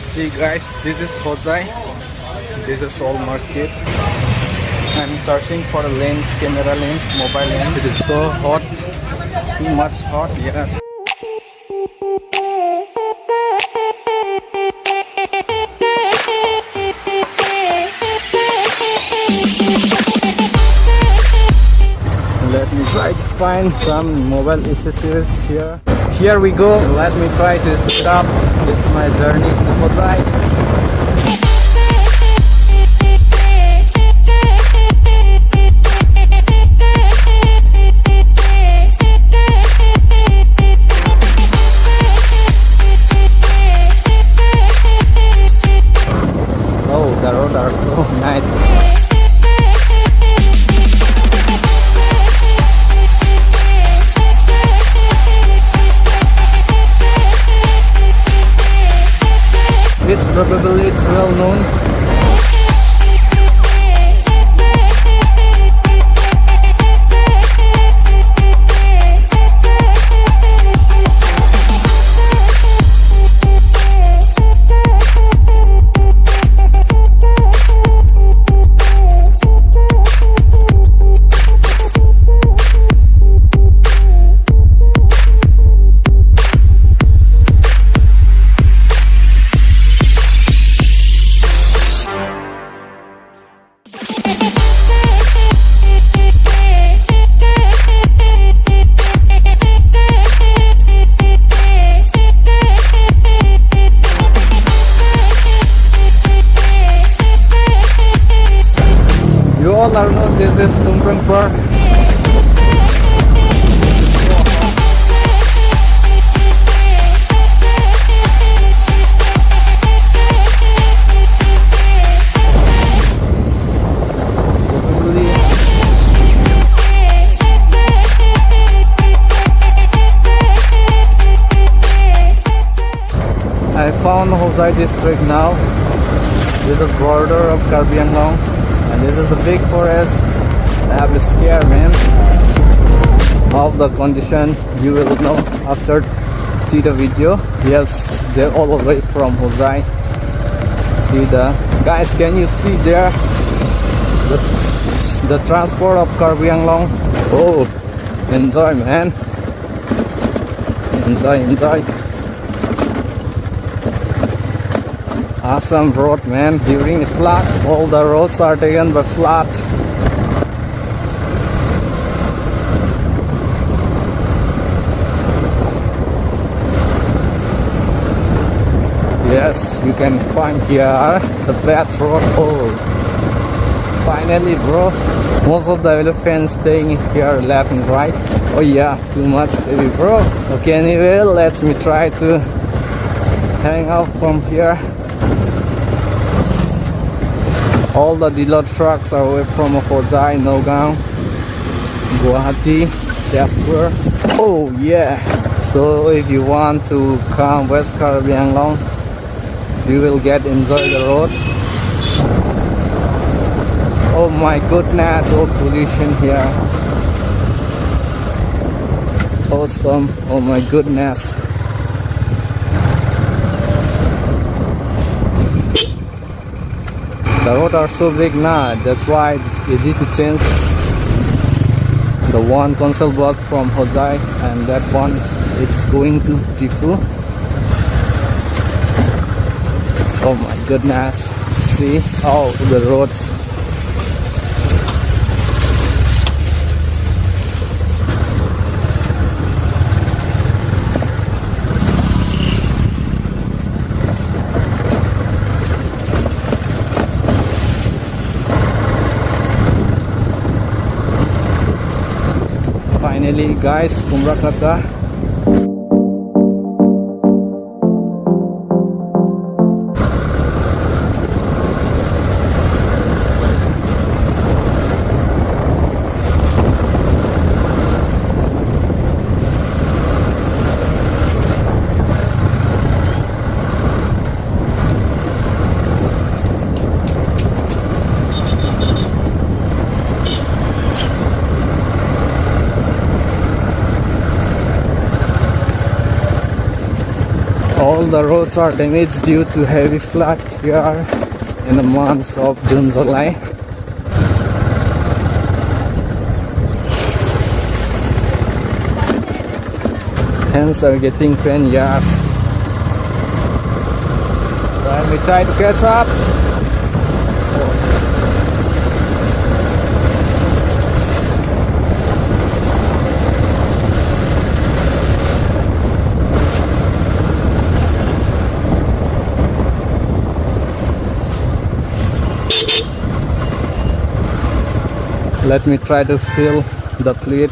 See guys, this is Hojai. This is all market. I'm searching for a lens, camera lens, mobile lens. It is so hot, too much hot. Yeah. Let me try to find some mobile accessories here. Here we go. Let me try to stop. It's my journey to Hojai. Oh, the roads are so nice. It's probably well known. You all are know this is Tumpeng Park. I found Hojai district now. This is border of Karbi Anglong. And this is the big forest. I have a scare, man. Of the condition you will know after see the video. Yes, they're all the way from Hojai. See the guys, can you see there the transport of Karbi Anglong? Oh, enjoy, man. Enjoy. Assam road, man. During the flood, all the roads are taken by flood. Yes, you can find here the best road. Oh, finally, bro. Most of the elephants staying here left and right. Oh yeah, too much, baby, bro. Okay, anyway, let me try to hang out from here. All the dealer trucks are away from Hojai, Nogang, Guwahati, Jasper. Oh yeah! So if you want to come West Karbi Anglong, you will enjoy the road. Oh my goodness! So pollution here. Awesome! Oh my goodness! The roads are so big now, that's why it's easy to change. The one console bus from Hojai and that one it's going to Tifu. Oh my goodness, see all the roads. Finally guys, Kumrakata. the roads are damaged due to heavy flood here in the months of June, July. Hence are getting pain here. When we try to catch up. Let me try to fill the fluid.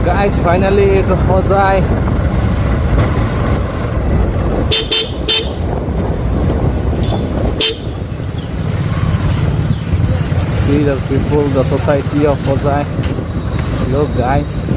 Guys, finally it's a Hojai. See the people, the society of Hojai. Look guys.